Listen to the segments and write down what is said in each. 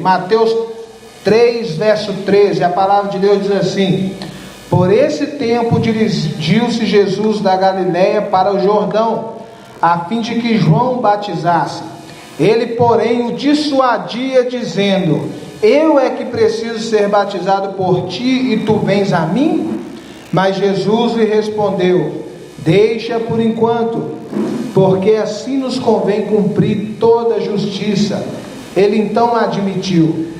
Mateus 3, verso 13, a palavra de Deus diz assim: por esse tempo dirigiu-se Jesus da Galiléia para o Jordão, a fim de que João batizasse. Ele, porém, o dissuadia, dizendo: eu é que preciso ser batizado por ti, e tu vens a mim? Mas Jesus lhe respondeu: deixa por enquanto, porque assim nos convém cumprir toda a justiça. Ele então admitiu.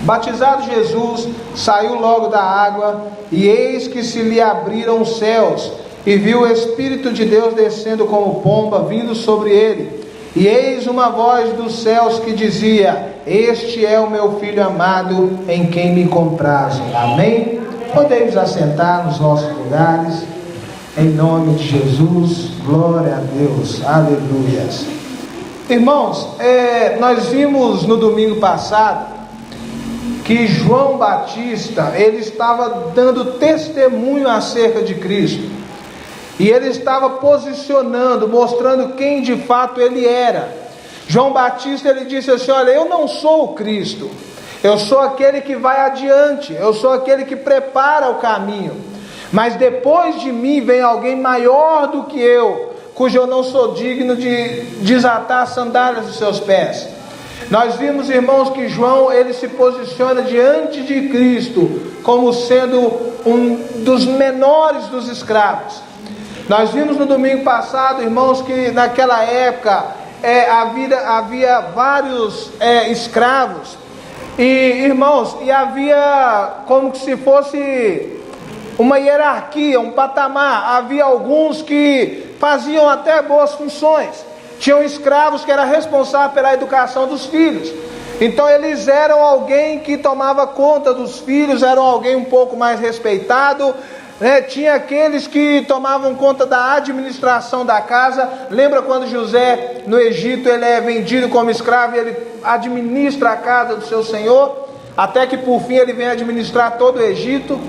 Batizado Jesus, saiu logo da água, e eis que se lhe abriram os céus, e viu o Espírito de Deus descendo como pomba, vindo sobre ele. E eis uma voz dos céus que dizia: este é o meu Filho amado, em quem me comprazo. Amém? Podemos assentar nos nossos lugares, em nome de Jesus. Glória a Deus, aleluias. Irmãos, nós vimos no domingo passado que João Batista, ele estava dando testemunho acerca de Cristo, e ele estava posicionando, mostrando quem de fato ele era. João Batista, ele disse assim: olha, eu não sou o Cristo, eu sou aquele que vai adiante, eu sou aquele que prepara o caminho, mas depois de mim vem alguém maior do que eu, cujo eu não sou digno de desatar as sandálias dos seus pés. Nós vimos, irmãos, que João, ele se posiciona diante de Cristo como sendo um dos menores dos escravos. Nós vimos no domingo passado, irmãos, que naquela época havia vários escravos, e irmãos, e havia como que se fosse uma hierarquia, um patamar. Havia alguns que faziam até boas funções. Tinham escravos que eram responsáveis pela educação dos filhos. Então eles eram alguém que tomava conta dos filhos, eram alguém um pouco mais respeitado, né? Tinha aqueles que tomavam conta da administração da casa. Lembra quando José no Egito, ele é vendido como escravo, e ele administra a casa do seu senhor, até que por fim ele vem administrar todo o Egito.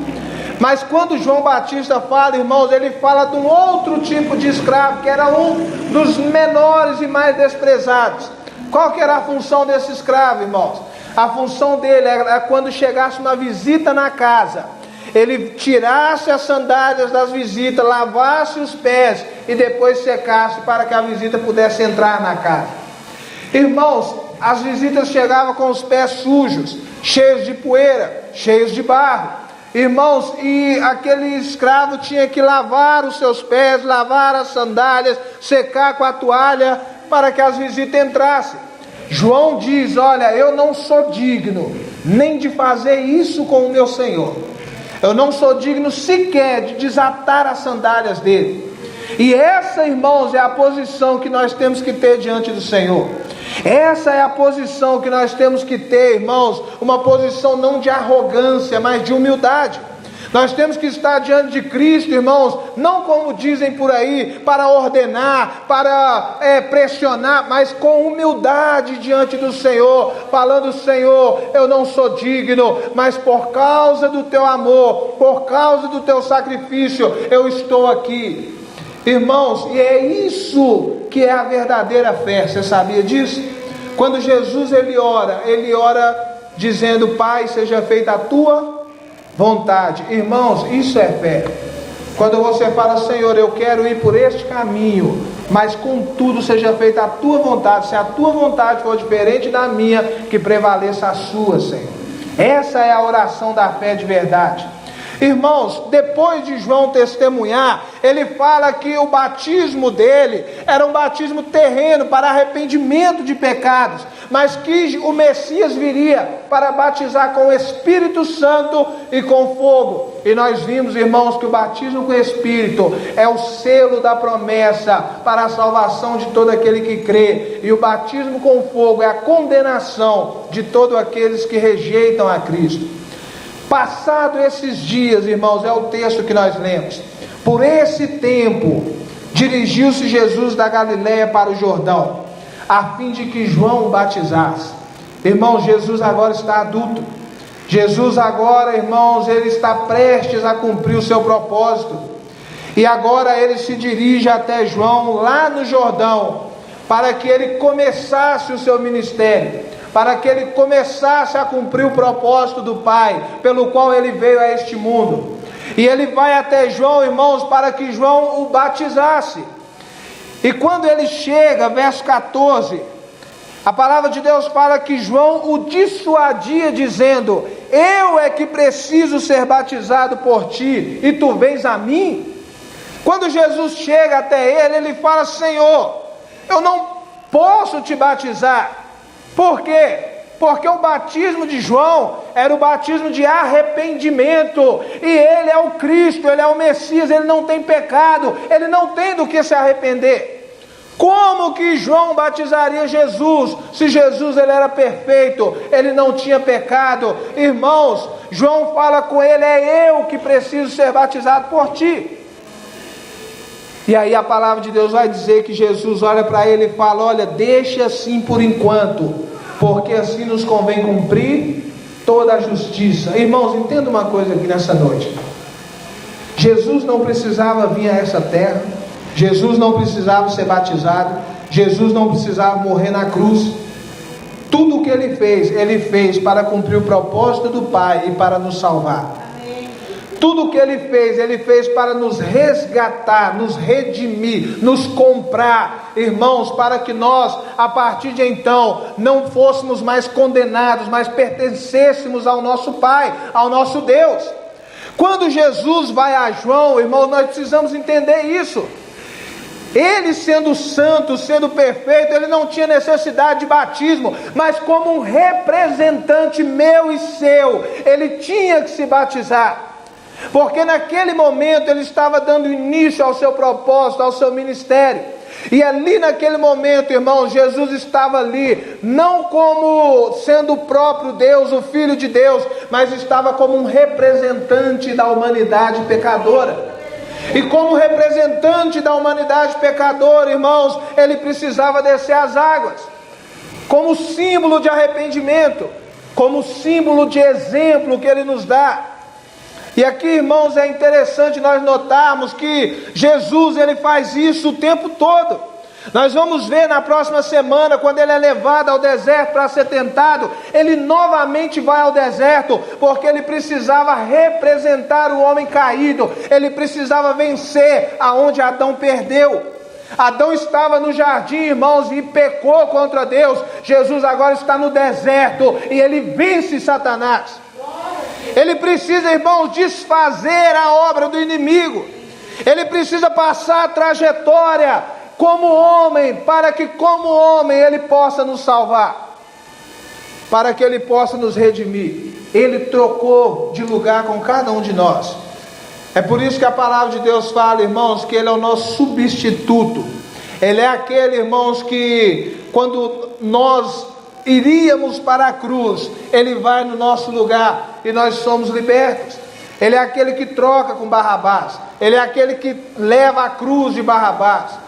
Mas quando João Batista fala, irmãos, ele fala de um outro tipo de escravo, que era um dos menores e mais desprezados. Qual que era a função desse escravo, irmãos? A função dele era quando chegasse uma visita na casa, ele tirasse as sandálias das visitas, lavasse os pés e depois secasse, para que a visita pudesse entrar na casa. Irmãos, as visitas chegavam com os pés sujos, cheios de poeira, cheios de barro. Irmãos, e aquele escravo tinha que lavar os seus pés, lavar as sandálias, secar com a toalha, para que as visitas entrassem. João diz: olha, eu não sou digno nem de fazer isso com o meu Senhor, eu não sou digno sequer de desatar as sandálias dele. E essa, irmãos, é a posição que nós temos que ter diante do Senhor. Essa é a posição que nós temos que ter, irmãos, uma posição não de arrogância, mas de humildade. Nós temos que estar diante de Cristo, irmãos, não como dizem por aí, para ordenar, para pressionar, mas com humildade diante do Senhor, falando: Senhor, eu não sou digno, mas por causa do teu amor, por causa do teu sacrifício, eu estou aqui. Irmãos, e é isso que é a verdadeira fé. Você sabia disso? Quando Jesus ele ora dizendo: Pai, seja feita a tua vontade. Irmãos, isso é fé. Quando você fala: Senhor, eu quero ir por este caminho, mas contudo seja feita a tua vontade. Se a tua vontade for diferente da minha, que prevaleça a sua, Senhor. Essa é a oração da fé de verdade. Irmãos, depois de João testemunhar, ele fala que o batismo dele era um batismo terreno para arrependimento de pecados, mas que o Messias viria para batizar com o Espírito Santo e com fogo. E nós vimos, irmãos, que o batismo com o Espírito é o selo da promessa para a salvação de todo aquele que crê, e o batismo com fogo é a condenação de todos aqueles que rejeitam a Cristo. Passado esses dias, irmãos, é o texto que nós lemos. Por esse tempo, dirigiu-se Jesus da Galiléia para o Jordão, a fim de que João o batizasse. Irmãos, Jesus agora está adulto. Jesus agora, irmãos, ele está prestes a cumprir o seu propósito. E agora ele se dirige até João, lá no Jordão, para que ele começasse o seu ministério. para que ele começasse a cumprir o propósito do Pai, pelo qual ele veio a este mundo. E ele vai até João, irmãos, para que João o batizasse. E quando ele chega, verso 14, a palavra de Deus fala que João o dissuadia, dizendo: eu é que preciso ser batizado por ti, e tu vens a mim? Quando Jesus chega até ele, ele fala: Senhor, eu não posso te batizar. Por quê? Porque o batismo de João era o batismo de arrependimento, e ele é o Cristo, ele é o Messias, ele não tem pecado, ele não tem do que se arrepender. Como que João batizaria Jesus, se Jesus ele era perfeito, ele não tinha pecado? Irmãos, João fala com ele: é eu que preciso ser batizado por ti. E aí a palavra de Deus vai dizer que Jesus olha para ele e fala: olha, deixa assim por enquanto, porque assim nos convém cumprir toda a justiça. Irmãos, entenda uma coisa aqui nessa noite: Jesus não precisava vir a essa terra, Jesus não precisava ser batizado, Jesus não precisava morrer na cruz. Tudo o que ele fez para cumprir o propósito do Pai e para nos salvar. Tudo o que ele fez para nos resgatar, nos redimir, nos comprar, irmãos, para que nós, a partir de então, não fôssemos mais condenados, mas pertencêssemos ao nosso Pai, ao nosso Deus. Quando Jesus vai a João, irmãos, nós precisamos entender isso. Ele, sendo santo, sendo perfeito, ele não tinha necessidade de batismo, mas como um representante meu e seu, ele tinha que se batizar, porque naquele momento ele estava dando início ao seu propósito, ao seu ministério. E ali naquele momento, irmãos, Jesus estava ali, não como sendo o próprio Deus, o Filho de Deus, mas estava como um representante da humanidade pecadora. E como representante da humanidade pecadora, irmãos, ele precisava descer as águas, como símbolo de arrependimento, como símbolo de exemplo que ele nos dá. E aqui, irmãos, é interessante nós notarmos que Jesus, ele faz isso o tempo todo. Nós vamos ver na próxima semana, quando ele é levado ao deserto para ser tentado, ele novamente vai ao deserto, porque ele precisava representar o homem caído, ele precisava vencer aonde Adão perdeu. Adão estava no jardim, irmãos, e pecou contra Deus. Jesus agora está no deserto e ele vence Satanás. Ele precisa, irmãos, desfazer a obra do inimigo. Ele precisa passar a trajetória como homem, para que como homem ele possa nos salvar, para que ele possa nos redimir. Ele trocou de lugar com cada um de nós. É por isso que a palavra de Deus fala, irmãos, que ele é o nosso substituto. Ele é aquele, irmãos, que quando nós iríamos para a cruz, ele vai no nosso lugar e nós somos libertos. Ele é aquele que troca com Barrabás, ele é aquele que leva a cruz de Barrabás.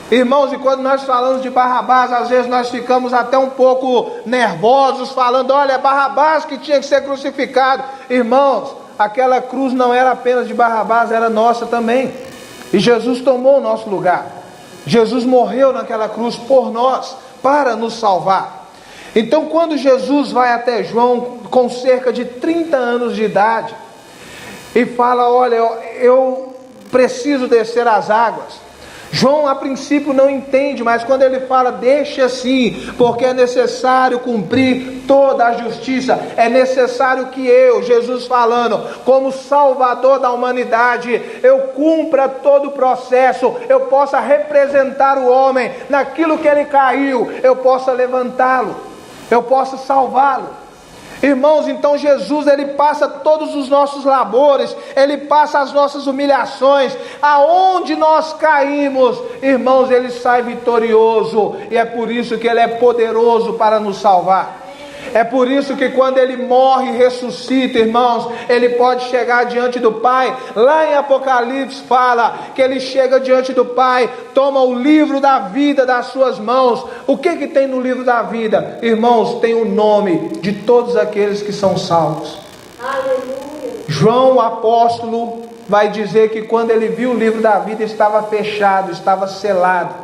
Irmãos, e quando nós falamos de Barrabás, às vezes nós ficamos até um pouco nervosos, falando: olha, é Barrabás que tinha que ser crucificado. Irmãos, aquela cruz não era apenas de Barrabás, era nossa também. E Jesus tomou o nosso lugar. Jesus morreu naquela cruz por nós, para nos salvar. Então, quando Jesus vai até João, com cerca de 30 anos de idade, e fala: olha, eu preciso descer as águas. João a princípio não entende, mas quando ele fala: deixa assim, porque é necessário cumprir toda a justiça, é necessário que eu, Jesus falando, como Salvador da humanidade, eu cumpra todo o processo, eu possa representar o homem naquilo que ele caiu, eu possa levantá-lo, eu possa salvá-lo. Irmãos, então Jesus, ele passa todos os nossos labores, ele passa as nossas humilhações, aonde nós caímos, irmãos, ele sai vitorioso, e é por isso que ele é poderoso para nos salvar. É por isso que quando ele morre e ressuscita, irmãos, ele pode chegar diante do Pai. Lá em Apocalipse fala que ele chega diante do Pai, toma o livro da vida das suas mãos. O que que tem no livro da vida? Irmãos, tem o nome de todos aqueles que são salvos. Aleluia. João, o apóstolo, vai dizer que quando ele viu o livro da vida estava fechado, estava selado.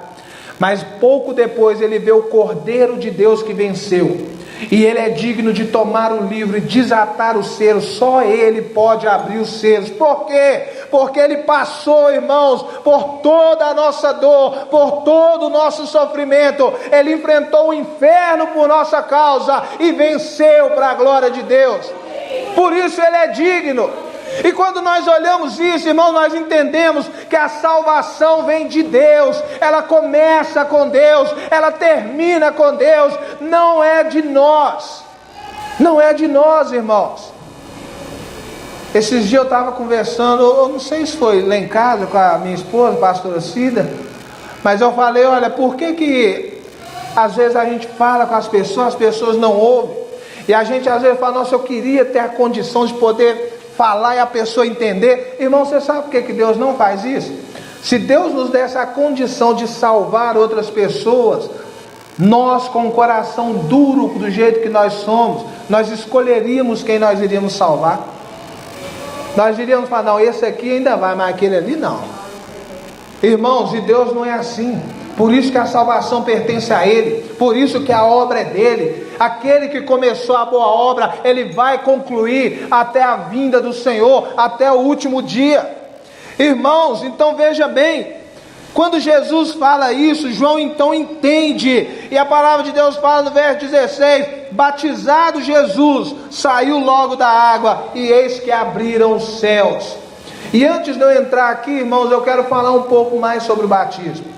Mas pouco depois ele vê o Cordeiro de Deus que venceu. e Ele é digno de tomar o livro e desatar os selos. Só Ele pode abrir os selos. Por quê? Porque Ele passou, irmãos, por toda a nossa dor, por todo o nosso sofrimento. Ele enfrentou o inferno por nossa causa e venceu para a glória de Deus. Por isso Ele é digno. E quando nós olhamos isso, irmão, nós entendemos que a salvação vem de Deus. Ela começa com Deus, ela termina com Deus. Não é de nós. Não é de nós, irmãos. Esses dias eu estava conversando, eu não sei se foi lá em casa com a minha esposa, a pastora Cida, mas eu falei, olha, por que às vezes a gente fala com as pessoas não ouvem? E a gente às vezes fala, nossa, eu queria ter a condição de poder falar e a pessoa entender. Irmão, você sabe por que Deus não faz isso? Se Deus nos desse a condição de salvar outras pessoas, nós com o coração duro do jeito que nós somos, nós escolheríamos quem nós iríamos salvar. Nós iríamos falar, não, esse aqui ainda vai, mas aquele ali não. Irmãos, e Deus não é assim. Por isso que a salvação pertence a Ele, por isso que a obra é dele. Aquele que começou a boa obra, Ele vai concluir até a vinda do Senhor, até o último dia. Irmãos, então veja bem, quando Jesus fala isso, João então entende, e a palavra de Deus fala no verso 16, batizado Jesus, saiu logo da água, e eis que abriram os céus. E antes de eu entrar aqui, irmãos, eu quero falar um pouco mais sobre o batismo.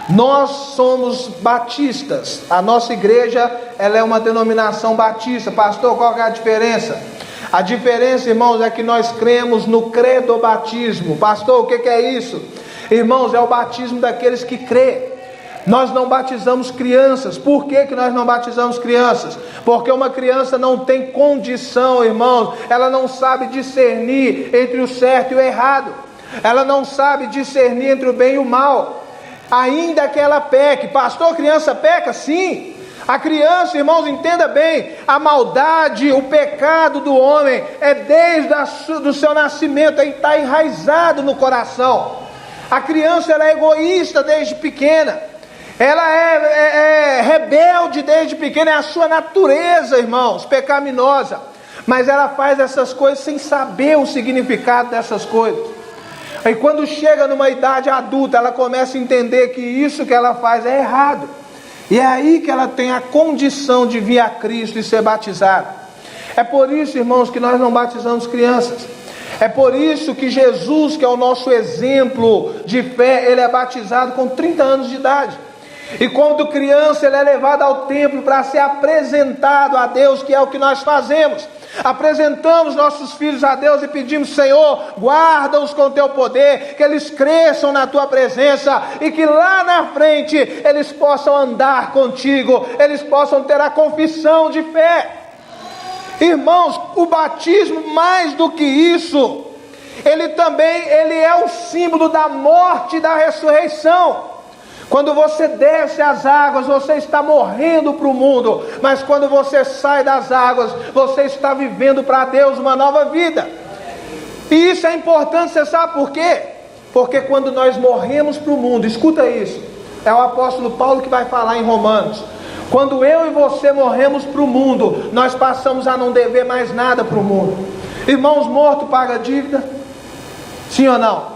Nós somos batistas, a nossa igreja, ela é uma denominação batista. Pastor, qual que é a diferença? A diferença, irmãos, é que nós cremos no credobatismo. Pastor, o que é isso? Irmãos, é o batismo daqueles que crê. Nós não batizamos crianças. Por que nós não batizamos crianças? Porque uma criança não tem condição, irmãos, ela não sabe discernir entre o certo e o errado, ela não sabe discernir entre o bem e o mal. Ainda que ela peque. Pastor, criança peca? Sim. A criança, irmãos, entenda bem, a maldade, o pecado do homem é desde do seu nascimento, está enraizado no coração. A criança, ela é egoísta desde pequena, ela é rebelde desde pequena, é a sua natureza, irmãos, pecaminosa, mas ela faz essas coisas sem saber o significado dessas coisas. E quando chega numa idade adulta, ela começa a entender que isso que ela faz é errado. E é aí que ela tem a condição de vir a Cristo e ser batizada. É por isso, irmãos, que nós não batizamos crianças. É por isso que Jesus, que é o nosso exemplo de fé, ele é batizado com 30 anos de idade. E quando criança, ele é levado ao templo para ser apresentado a Deus, que é o que nós fazemos. Apresentamos nossos filhos a Deus e pedimos, Senhor, guarda-os com teu poder, que eles cresçam na tua presença e que lá na frente eles possam andar contigo, eles possam ter a confissão de fé. Irmãos, o batismo, mais do que isso, ele é o símbolo da morte e da ressurreição. Quando você desce as águas, você está morrendo para o mundo, mas quando você sai das águas, você está vivendo para Deus uma nova vida. E isso é importante, você sabe por quê? Porque quando nós morremos para o mundo, escuta isso, é o apóstolo Paulo que vai falar em Romanos. Quando eu e você morremos para o mundo, nós passamos a não dever mais nada para o mundo. Irmãos, morto paga dívida? Sim ou não?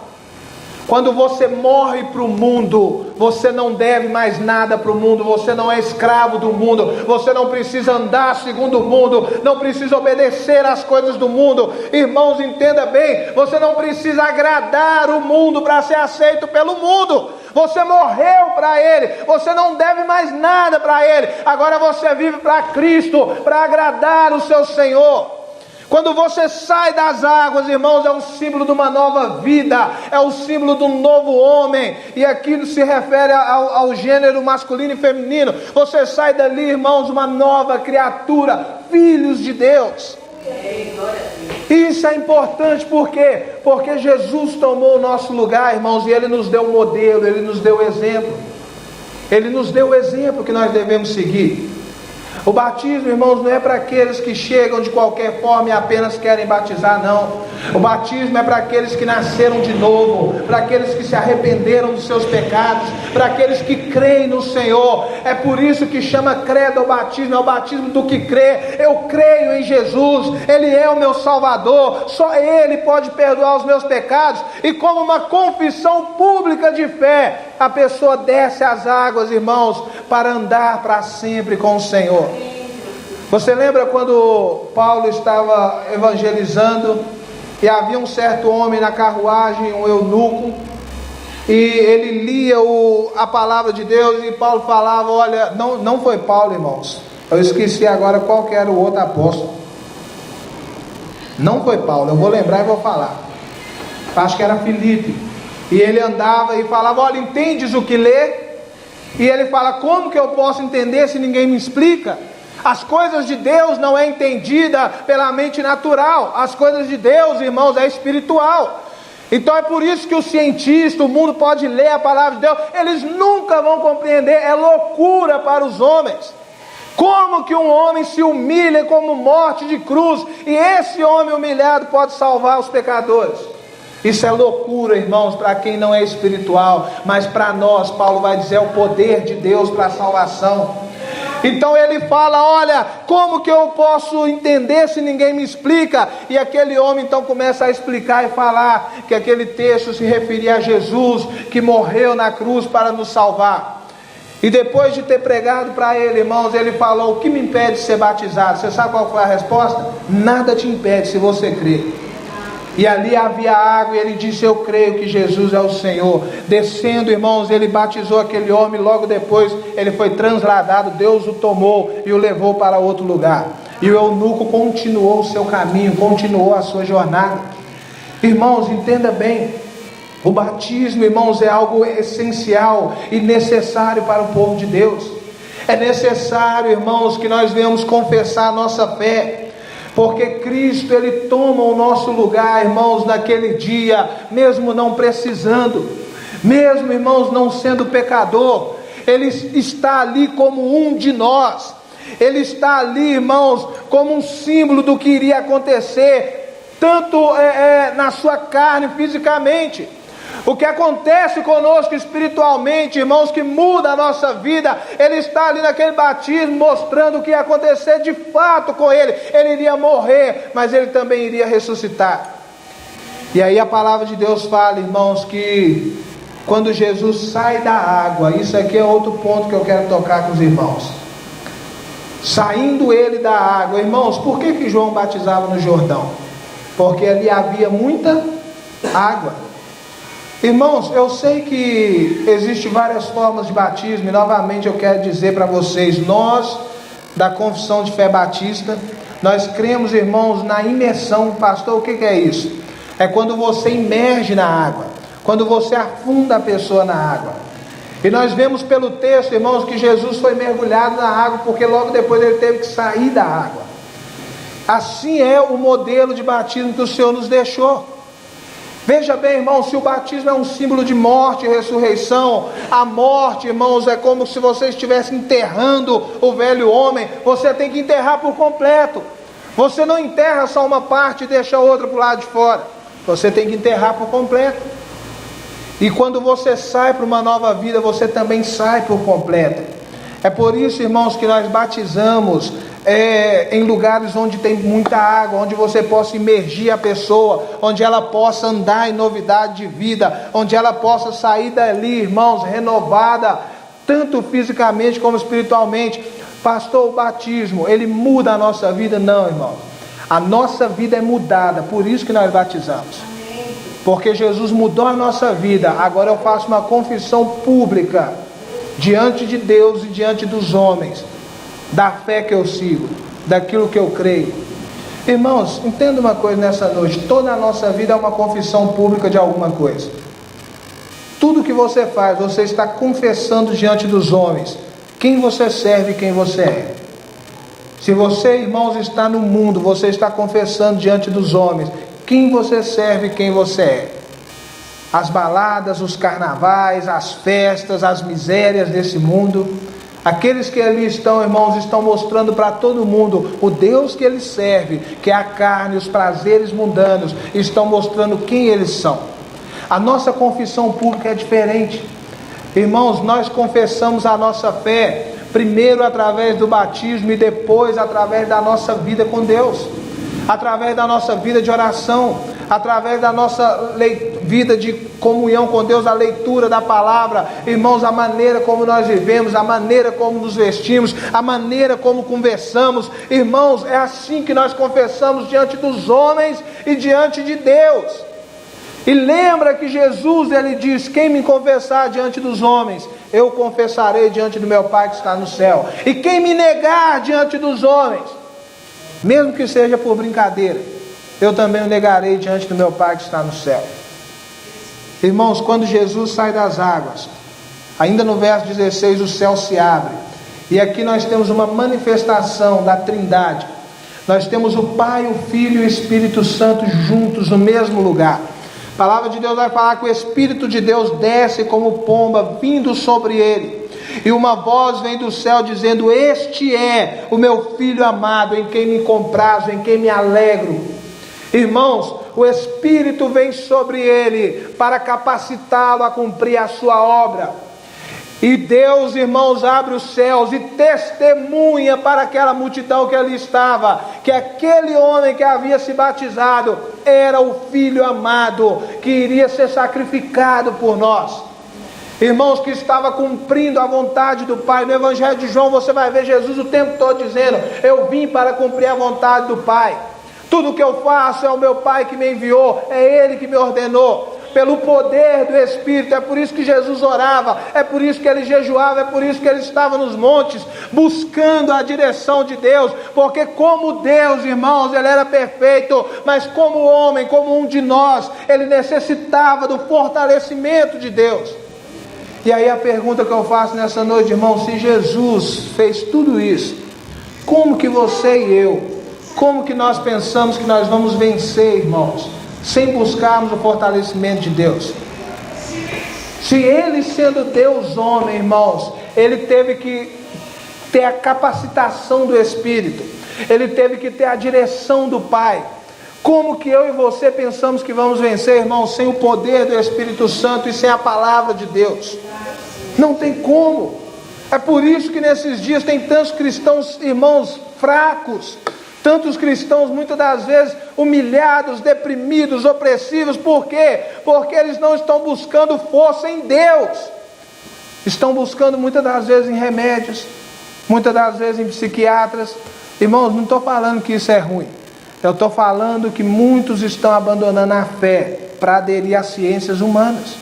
Quando você morre para o mundo, você não deve mais nada para o mundo, você não é escravo do mundo, você não precisa andar segundo o mundo, não precisa obedecer às coisas do mundo. Irmãos, entenda bem, você não precisa agradar o mundo para ser aceito pelo mundo. Você morreu para Ele, você não deve mais nada para Ele, agora você vive para Cristo, para agradar o seu Senhor. Quando você sai das águas, irmãos, é um símbolo de uma nova vida, é o símbolo de um novo homem, e aqui se refere ao gênero masculino e feminino. Você sai dali, irmãos, uma nova criatura, filhos de Deus. Isso é importante, por quê? Porque Jesus tomou o nosso lugar, irmãos, e Ele nos deu um modelo, Ele nos deu exemplo. Ele nos deu o exemplo que nós devemos seguir. O batismo, irmãos, não é para aqueles que chegam de qualquer forma e apenas querem batizar, não. O batismo é para aqueles que nasceram de novo, para aqueles que se arrependeram dos seus pecados, para aqueles que creem no Senhor. É por isso que chama credo ao batismo, é o batismo do que crê. Eu creio em Jesus, Ele é o meu Salvador, só Ele pode perdoar os meus pecados. E como uma confissão pública de fé, a pessoa desce as águas, irmãos, para andar para sempre com o Senhor. Você lembra quando Paulo estava evangelizando e havia um certo homem na carruagem, um eunuco, e ele lia a palavra de Deus, e Paulo falava, olha, não foi Paulo, irmãos, eu esqueci agora qual que era o outro apóstolo. Não foi Paulo, eu vou lembrar e vou falar. Acho que era Filipe. E ele andava e falava, olha, entendes o que lê? E ele fala, como que eu posso entender se ninguém me explica? As coisas de Deus não é entendida pela mente natural. As coisas de Deus, irmãos, é espiritual. Então é por isso que o cientista, o mundo pode ler a palavra de Deus, eles nunca vão compreender, é loucura para os homens. Como que um homem se humilha como morte de cruz, e esse homem humilhado pode salvar os pecadores? Isso é loucura, irmãos, para quem não é espiritual, mas para nós, Paulo vai dizer, é o poder de Deus para a salvação. Então ele fala, olha, como que eu posso entender se ninguém me explica? E aquele homem então começa a explicar e falar que aquele texto se referia a Jesus, que morreu na cruz para nos salvar. E depois de ter pregado para ele, irmãos, ele falou, o que me impede de ser batizado? Você sabe qual foi a resposta? Nada te impede se você crer. E ali havia água, e ele disse, eu creio que Jesus é o Senhor. Descendo, irmãos, ele batizou aquele homem, logo depois ele foi transladado, Deus o tomou e o levou para outro lugar. E o eunuco continuou o seu caminho, continuou a sua jornada. Irmãos, entenda bem, o batismo, irmãos, é algo essencial e necessário para o povo de Deus. É necessário, irmãos, que nós venhamos confessar a nossa fé, porque Cristo, Ele toma o nosso lugar, irmãos, naquele dia, mesmo não precisando, mesmo, irmãos, não sendo pecador, Ele está ali como um de nós, Ele está ali, irmãos, como um símbolo do que iria acontecer, tanto na sua carne, fisicamente. O que acontece conosco espiritualmente, irmãos, que muda a nossa vida, Ele está ali naquele batismo, mostrando o que ia acontecer de fato com Ele. Ele iria morrer, mas Ele também iria ressuscitar. E aí a palavra de Deus fala, irmãos, que quando Jesus sai da água, isso aqui é outro ponto que eu quero tocar com os irmãos. Saindo Ele da água, irmãos, por que João batizava no Jordão? Porque ali havia muita água. Irmãos, eu sei que existem várias formas de batismo, e novamente eu quero dizer para vocês, nós da Confissão de Fé Batista, nós cremos, irmãos, na imersão. Pastor, o que é isso? É quando você imerge na água, quando você afunda a pessoa na água. E nós vemos pelo texto, irmãos, que Jesus foi mergulhado na água, porque logo depois ele teve que sair da água. Assim é o modelo de batismo que o Senhor nos deixou. Veja bem, irmãos, se o batismo é um símbolo de morte e ressurreição, a morte, irmãos, é como se você estivesse enterrando o velho homem. Você tem que enterrar por completo. Você não enterra só uma parte e deixa a outra para o lado de fora. Você tem que enterrar por completo. E quando você sai para uma nova vida, você também sai por completo. É por isso, irmãos, que nós batizamos em lugares onde tem muita água, onde você possa imergir a pessoa, onde ela possa andar em novidade de vida, onde ela possa sair dali, irmãos, renovada, tanto fisicamente como espiritualmente. Pastor, o batismo, ele muda a nossa vida? Não, irmãos, a nossa vida é mudada, por isso que nós batizamos, porque Jesus mudou a nossa vida. Agora eu faço uma confissão pública diante de Deus e diante dos homens, da fé que eu sigo, daquilo que eu creio. Irmãos, entenda uma coisa nessa noite, toda a nossa vida é uma confissão pública de alguma coisa. Tudo que você faz, você está confessando diante dos homens quem você serve e quem você é. Se você, irmãos, está no mundo, você está confessando diante dos homens quem você serve e quem você é. As baladas, os carnavais, as festas, as misérias desse mundo, Aqueles que ali estão, irmãos, estão mostrando para todo mundo o Deus que eles servem, que é a carne, os prazeres mundanos, estão mostrando quem eles são. A nossa confissão pública é diferente. Irmãos, nós confessamos a nossa fé, primeiro através do batismo e depois através da nossa vida com Deus, através da nossa vida de oração, através da nossa vida de comunhão com Deus, a leitura da palavra, irmãos, a maneira como nós vivemos, a maneira como nos vestimos, a maneira como conversamos, irmãos, é assim que nós confessamos diante dos homens e diante de Deus. E lembra que Jesus, ele diz: quem me confessar diante dos homens, eu confessarei diante do meu Pai que está no céu. E quem me negar diante dos homens, mesmo que seja por brincadeira, eu também o negarei diante do meu Pai que está no céu. Irmãos, quando Jesus sai das águas, ainda no verso 16, o céu se abre. E aqui nós temos uma manifestação da Trindade. Nós temos o Pai, o Filho e o Espírito Santo juntos no mesmo lugar. A palavra de Deus vai falar que o Espírito de Deus desce como pomba, vindo sobre ele. E uma voz vem do céu dizendo: este é o meu Filho amado, em quem me comprazo, em quem me alegro. Irmãos, o Espírito vem sobre ele para capacitá-lo a cumprir a sua obra. E Deus, irmãos, abre os céus e testemunha para aquela multidão que ali estava, que aquele homem que havia se batizado era o Filho amado, que iria ser sacrificado por nós. Irmãos, que estava cumprindo a vontade do Pai. No Evangelho de João você vai ver Jesus o tempo todo dizendo: eu vim para cumprir a vontade do Pai. Tudo que eu faço é o meu Pai que me enviou, é Ele que me ordenou. Pelo poder do Espírito, é por isso que Jesus orava, é por isso que ele jejuava, é por isso que ele estava nos montes, buscando a direção de Deus, porque como Deus, irmãos, ele era perfeito, mas como homem, como um de nós, ele necessitava do fortalecimento de Deus. E aí a pergunta que eu faço nessa noite, irmão: se Jesus fez tudo isso, como que você e eu, como que nós pensamos que nós vamos vencer, irmãos, sem buscarmos o fortalecimento de Deus? Se ele, sendo Deus homem, irmãos, ele teve que ter a capacitação do Espírito, ele teve que ter a direção do Pai. Como que eu e você pensamos que vamos vencer, irmãos, sem o poder do Espírito Santo e sem a palavra de Deus? Não tem como. É por isso que nesses dias tem tantos cristãos, irmãos, fracos, tantos cristãos muitas das vezes humilhados, deprimidos, opressivos. Por quê? Porque eles não estão buscando força em Deus, estão buscando muitas das vezes em remédios, muitas das vezes em psiquiatras. Irmãos, não estou falando que isso é ruim, eu estou falando que muitos estão abandonando a fé para aderir às ciências humanas.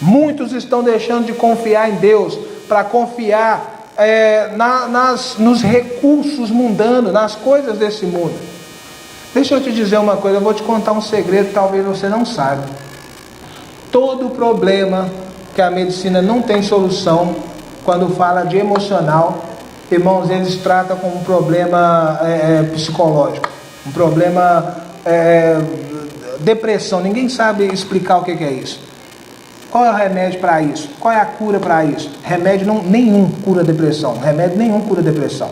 Muitos estão deixando de confiar em Deus para confiar nos recursos mundanos, nas coisas desse mundo. Deixa eu te dizer uma coisa, eu vou te contar um segredo que talvez você não saiba. Todo problema que a medicina não tem solução, quando fala de emocional, irmãos, eles tratam como um problema psicológico, um problema depressão. Ninguém sabe explicar o que é isso. Qual é o remédio para isso? Qual é a cura para isso? Remédio nenhum cura depressão. Remédio nenhum cura depressão.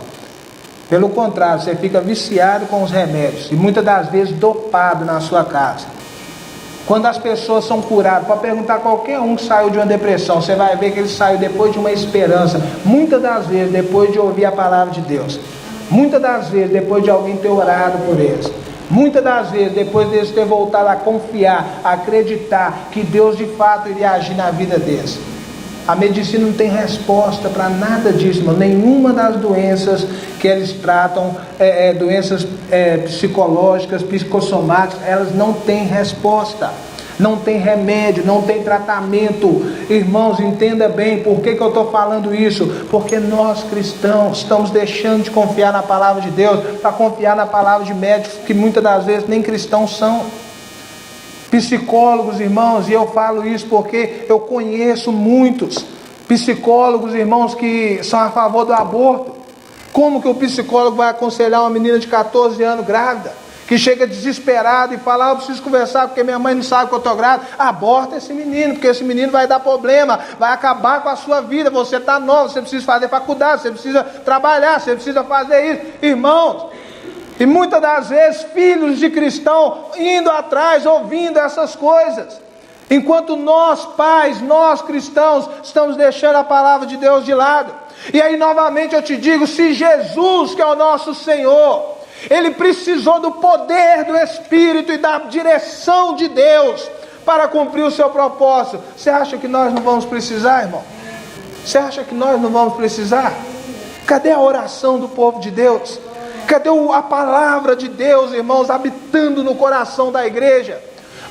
Pelo contrário, você fica viciado com os remédios e muitas das vezes dopado na sua casa. Quando as pessoas são curadas, pode perguntar a qualquer um que saiu de uma depressão, você vai ver que ele saiu depois de uma esperança, muitas das vezes depois de ouvir a palavra de Deus, muitas das vezes depois de alguém ter orado por eles, muitas das vezes depois deles ter voltado a confiar, a acreditar que Deus de fato iria agir na vida deles. A medicina não tem resposta para nada disso, irmão. Nenhuma das doenças que eles tratam, doenças psicológicas, psicossomáticas, elas não têm resposta, não tem remédio, não tem tratamento. Irmãos, entenda bem por que eu estou falando isso. Porque nós cristãos estamos deixando de confiar na palavra de Deus para confiar na palavra de médicos que muitas das vezes nem cristãos são. Psicólogos, irmãos, e eu falo isso porque eu conheço muitos psicólogos, irmãos, que são a favor do aborto. Como que o psicólogo vai aconselhar uma menina de 14 anos grávida, que chega desesperado e fala: eu preciso conversar porque minha mãe não sabe que eu estou grávida. Aborta esse menino, porque esse menino vai dar problema, vai acabar com a sua vida. Você está novo, você precisa fazer faculdade, você precisa trabalhar, você precisa fazer isso. Irmãos, e muitas das vezes filhos de cristão indo atrás, ouvindo essas coisas, enquanto nós pais, nós cristãos, estamos deixando a palavra de Deus de lado. E aí novamente eu te digo, se Jesus, que é o nosso Senhor, Ele precisou do poder do Espírito e da direção de Deus para cumprir o seu propósito, você acha que nós não vamos precisar, irmão? Você acha que nós não vamos precisar? Cadê a oração do povo de Deus? Cadê a palavra de Deus, irmãos, habitando no coração da igreja?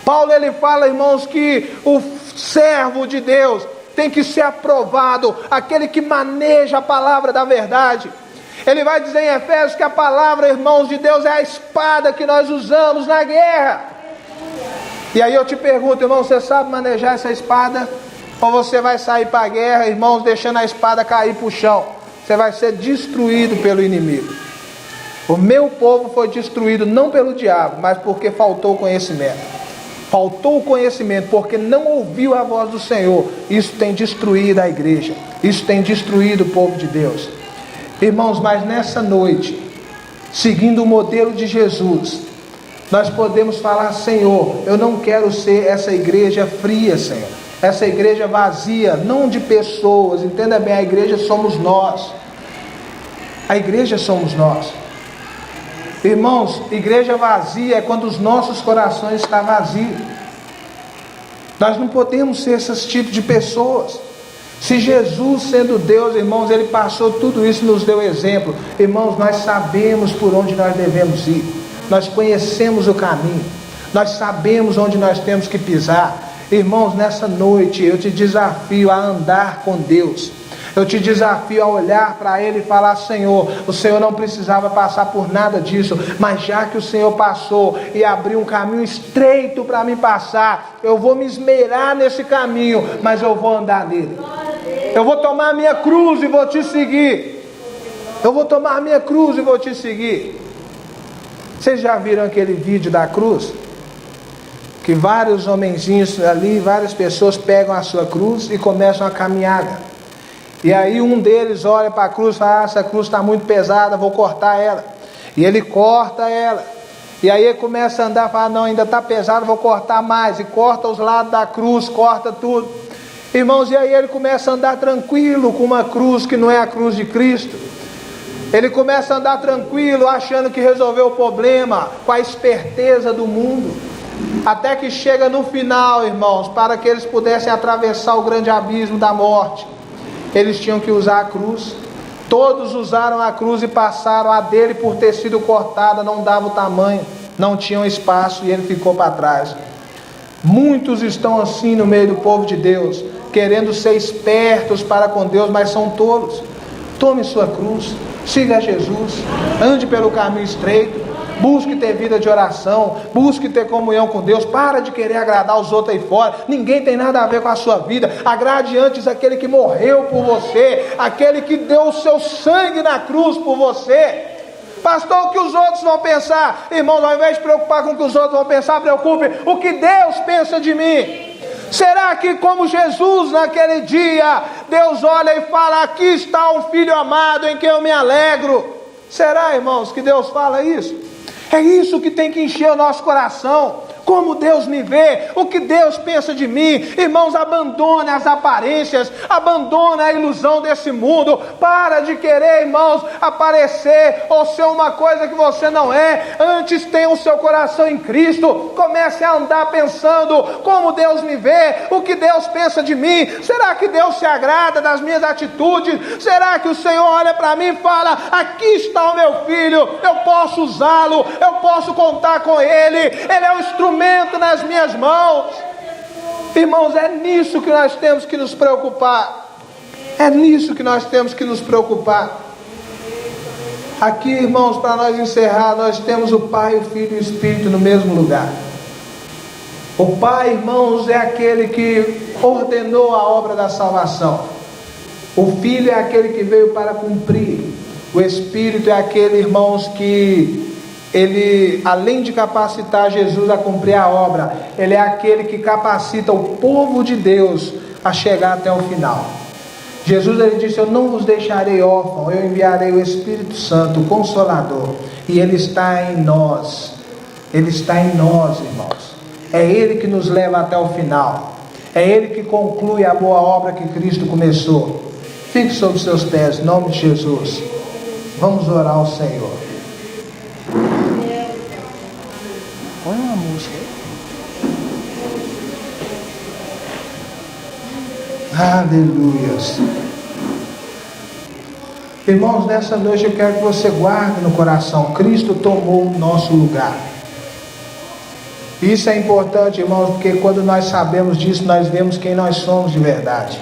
Paulo, ele fala, irmãos, que o servo de Deus tem que ser aprovado, aquele que maneja a palavra da verdade. Ele vai dizer em Efésios que a palavra, irmãos, de Deus é a espada que nós usamos na guerra. E aí eu te pergunto, irmão, você sabe manejar essa espada? Ou você vai sair para a guerra, irmãos, deixando a espada cair para o chão? Você vai ser destruído pelo inimigo. O meu povo foi destruído não pelo diabo, mas porque faltou conhecimento. Faltou conhecimento, porque não ouviu a voz do Senhor. Isso tem destruído a igreja. Isso tem destruído o povo de Deus. Irmãos, mas nessa noite, seguindo o modelo de Jesus, nós podemos falar: Senhor, eu não quero ser essa igreja fria, Senhor. Essa igreja vazia, não de pessoas. Entenda bem, a igreja somos nós. A igreja somos nós. Irmãos, igreja vazia é quando os nossos corações estão vazios. Nós não podemos ser esses tipos de pessoas. Se Jesus, sendo Deus, irmãos, Ele passou tudo isso, nos deu exemplo. Irmãos, nós sabemos por onde nós devemos ir. Nós conhecemos o caminho. Nós sabemos onde nós temos que pisar. Irmãos, nessa noite eu te desafio a andar com Deus. Eu te desafio a olhar para Ele e falar: Senhor, o Senhor não precisava passar por nada disso, mas já que o Senhor passou e abriu um caminho estreito para mim passar, eu vou me esmerar nesse caminho, mas eu vou andar nele. Eu vou tomar a minha cruz e vou te seguir. Eu vou tomar a minha cruz e vou te seguir. Vocês já viram aquele vídeo da cruz? Que vários homenzinhos ali, várias pessoas pegam a sua cruz e começam a caminhada. E aí um deles olha para a cruz e fala: essa cruz está muito pesada, vou cortar ela. E ele corta ela. E aí ele começa a andar e fala: não, ainda está pesado, vou cortar mais. E corta os lados da cruz, corta tudo. Irmãos, e aí ele começa a andar tranquilo com uma cruz que não é a cruz de Cristo. Ele começa a andar tranquilo, achando que resolveu o problema, com a esperteza do mundo. Até que chega no final, irmãos, para que eles pudessem atravessar o grande abismo da morte, eles tinham que usar a cruz. Todos usaram a cruz e passaram. A dele, por ter sido cortada, não dava o tamanho, não tinham espaço, e ele ficou para trás. Muitos estão assim no meio do povo de Deus, querendo ser espertos para com Deus, mas são tolos. Tome sua cruz, siga Jesus, ande pelo caminho estreito, busque ter vida de oração, busque ter comunhão com Deus. Para de querer agradar os outros aí fora. Ninguém tem nada a ver com a sua vida. Agrade antes aquele que morreu por você, aquele que deu o seu sangue na cruz por você. Pastor, o que os outros vão pensar? Irmãos, ao invés de preocupar com o que os outros vão pensar, preocupe o que Deus pensa de mim. Será que, como Jesus naquele dia, Deus olha e fala: aqui está um filho amado em quem eu me alegro? Será, irmãos, que Deus fala isso? É isso que tem que encher o nosso coração. Como Deus me vê, o que Deus pensa de mim. Irmãos, abandone as aparências, abandone a ilusão desse mundo. Para de querer, irmãos, aparecer ou ser uma coisa que você não é. Antes tenha o seu coração em Cristo. Comece a andar pensando: como Deus me vê, o que Deus pensa de mim. Será que Deus se agrada das minhas atitudes? Será que o Senhor olha para mim e fala: aqui está o meu filho, eu posso usá-lo, eu posso contar com ele, ele é um instrumento nas minhas mãos. Irmãos, é nisso que nós temos que nos preocupar. É nisso que nós temos que nos preocupar. Aqui, irmãos, para nós encerrar, nós temos o Pai, o Filho e o Espírito no mesmo lugar. O Pai, irmãos, é aquele que ordenou a obra da salvação. O Filho é aquele que veio para cumprir. O Espírito é aquele, irmãos, que ele, além de capacitar Jesus a cumprir a obra, ele é aquele que capacita o povo de Deus a chegar até o final. Jesus, ele disse: eu não vos deixarei órfão, eu enviarei o Espírito Santo, o Consolador, e ele está em nós. Ele está em nós, irmãos. É ele que nos leva até o final. É ele que conclui a boa obra que Cristo começou. Fique sobre seus pés, em nome de Jesus. Vamos orar ao Senhor. Põe uma música aí. Aleluias. Irmãos, nessa noite eu quero que você guarde no coração: Cristo tomou o nosso lugar. Isso é importante, irmãos, porque quando nós sabemos disso, nós vemos quem nós somos de verdade.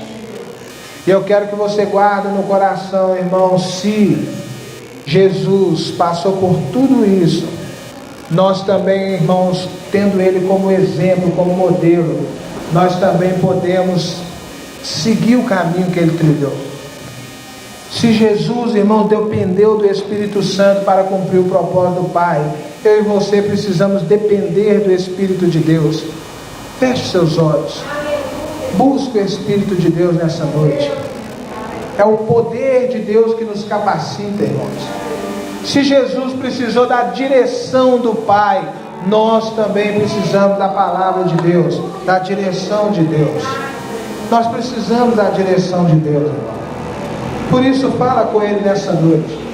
E eu quero que você guarde no coração, irmão, se Jesus passou por tudo isso, nós também, irmãos, tendo Ele como exemplo, como modelo, nós também podemos seguir o caminho que Ele trilhou. Se Jesus, irmão, dependeu do Espírito Santo para cumprir o propósito do Pai, eu e você precisamos depender do Espírito de Deus. Feche seus olhos. Busque o Espírito de Deus nessa noite. É o poder de Deus que nos capacita, irmãos. Se Jesus precisou da direção do Pai, nós também precisamos da palavra de Deus, da direção de Deus. Nós precisamos da direção de Deus, irmão. Por isso, fala com Ele nessa noite.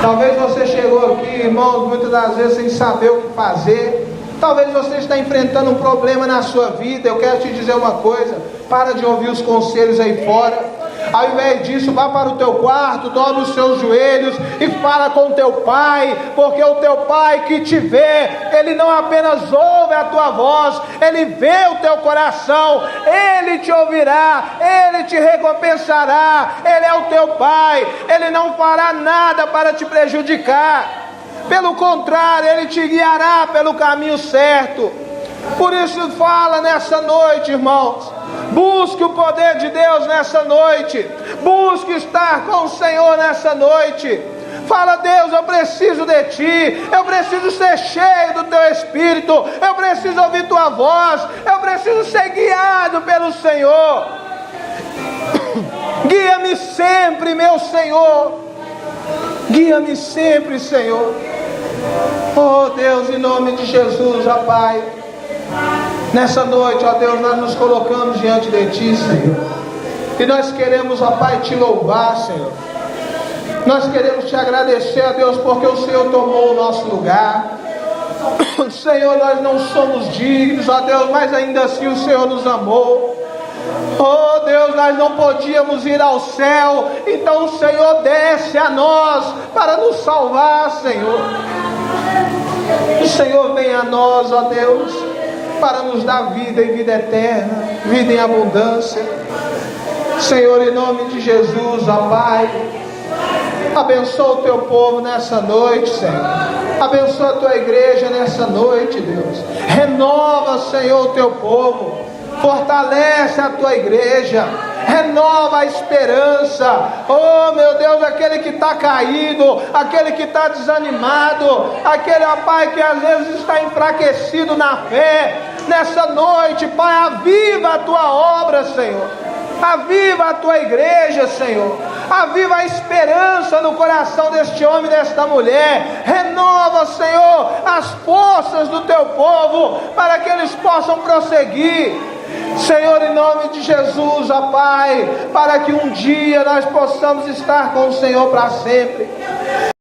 Talvez você chegou aqui, irmão, muitas das vezes sem saber o que fazer. Talvez você está enfrentando um problema na sua vida. Eu quero te dizer uma coisa: para de ouvir os conselhos aí fora. Ao invés disso, vá para o teu quarto, dobre os seus joelhos e fala com o teu Pai, porque o teu Pai que te vê, Ele não apenas ouve a tua voz, Ele vê o teu coração, Ele te ouvirá, Ele te recompensará. Ele é o teu Pai, Ele não fará nada para te prejudicar, pelo contrário, Ele te guiará pelo caminho certo. Por isso fala nessa noite, irmãos. Busque o poder de Deus nessa noite. Busque estar com o Senhor nessa noite. Fala: Deus, eu preciso de Ti. Eu preciso ser cheio do Teu Espírito. Eu preciso ouvir Tua voz. Eu preciso ser guiado pelo Senhor. Guia-me sempre, meu Senhor. Guia-me sempre, Senhor. Oh Deus, em nome de Jesus, ó Pai, nessa noite, ó Deus, nós nos colocamos diante de Ti, Senhor, e nós queremos, ó Pai, Te louvar, Senhor. Nós queremos Te agradecer, ó Deus, porque o Senhor tomou o nosso lugar. Senhor, nós não somos dignos, ó Deus, mas ainda assim o Senhor nos amou. Oh Deus, nós não podíamos ir ao céu, então o Senhor desce a nós para nos salvar, Senhor. O Senhor vem a nós, ó Deus, para nos dar vida e vida eterna, vida em abundância. Senhor, em nome de Jesus, ó Pai, abençoa o Teu povo nessa noite, Senhor. Abençoa a Tua igreja nessa noite, Deus. Renova, Senhor, o Teu povo. Fortalece a Tua igreja. Renova a esperança. Oh meu Deus, aquele que está caído, aquele que está desanimado, aquele, ó Pai, que às vezes está enfraquecido na fé, nessa noite, Pai, aviva a Tua obra, Senhor. Aviva a Tua igreja, Senhor. Aviva a esperança no coração deste homem e desta mulher. Renova, Senhor, as forças do Teu povo, para que eles possam prosseguir, Senhor, em nome de Jesus, ó Pai, para que um dia nós possamos estar com o Senhor para sempre.